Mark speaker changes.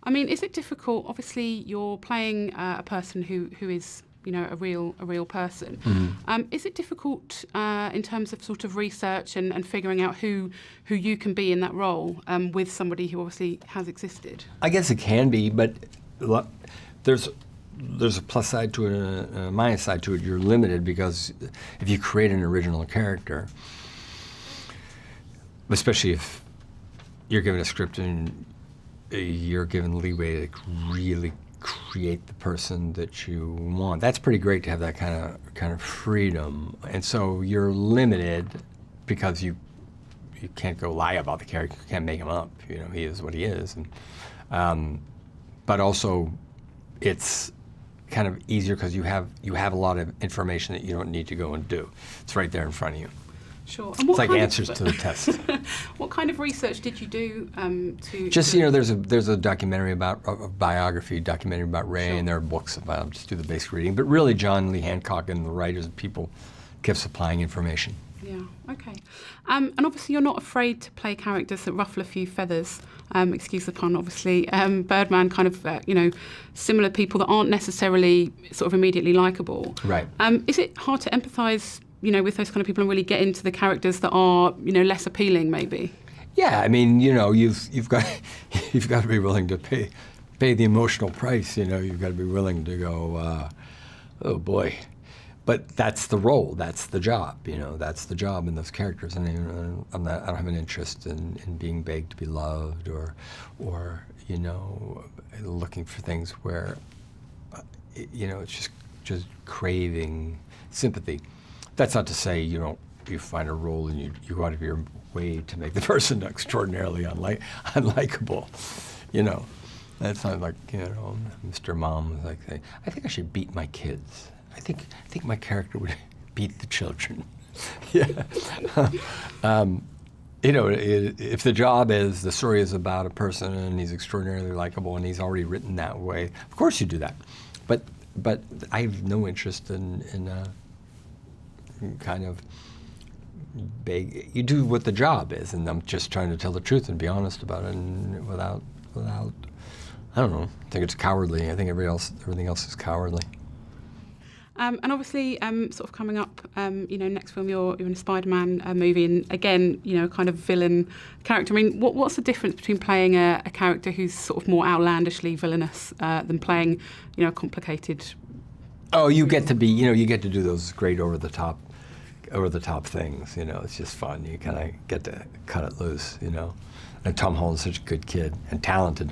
Speaker 1: I mean, is it difficult? Obviously, you're playing a person who is, you know, a real person.
Speaker 2: Mm-hmm.
Speaker 1: Is it difficult in terms of sort of research and figuring out who you can be in that role with somebody who obviously has existed?
Speaker 2: I guess it can be, but there's a plus side to it and a minus side to it. You're limited because if you create an original character, especially if you're given a script and you're given leeway to really create the person that you want. That's pretty great to have that kind of freedom. And so you're limited because you can't go lie about the character. You can't make him up. You know, he is what he is. And, but also, it's kind of easier because you have a lot of information that you don't need to go and do. It's right there in front of you.
Speaker 1: Sure.
Speaker 2: And it's like answers to the test.
Speaker 1: What kind of research did you do to?
Speaker 2: Just, you know, there's a documentary about a biography documentary about Ray, sure. And there are books about. Just do the basic reading. But really, John Lee Hancock and the writers and people kept supplying information.
Speaker 1: Yeah. Okay. And obviously, you're not afraid to play characters that ruffle a few feathers. Excuse the pun, obviously. Birdman, kind of, you know, similar people that aren't necessarily sort of immediately likable.
Speaker 2: Right.
Speaker 1: Is it hard to empathise, you know, with those kind of people and really get into the characters that are, you know, less appealing, maybe?
Speaker 2: Yeah, I mean, you know, you've got to be willing to pay the emotional price. You know, you've got to be willing to go, oh boy. But that's the role. That's the job. You know, that's the job in those characters. And I don't have an interest in being begged to be loved or you know, looking for things where, you know, it's just craving sympathy. That's not to say you find a role and you go out of your way to make the person extraordinarily unlikable. You know, that's not like, you know, Mr. Mom was like saying, I think I should beat my kids. I think my character would beat the children. Yeah. You know, if the job is, the story is about a person and he's extraordinarily likable and he's already written that way, of course you do that. But I have no interest in kind of beg. You do what the job is, and I'm just trying to tell the truth and be honest about it, and without I don't know. I think it's cowardly. I think everything else is cowardly.
Speaker 1: And obviously, sort of coming up, you know, next film you're in a Spider-Man movie, and again, you know, kind of villain character. I mean, what's the difference between playing a character who's sort of more outlandishly villainous than playing, you know, a complicated? Oh,
Speaker 2: you get to do those great over the top things. You know, it's just fun. You kind of get to cut it loose. You know, and Tom Holland's such a good kid and talented.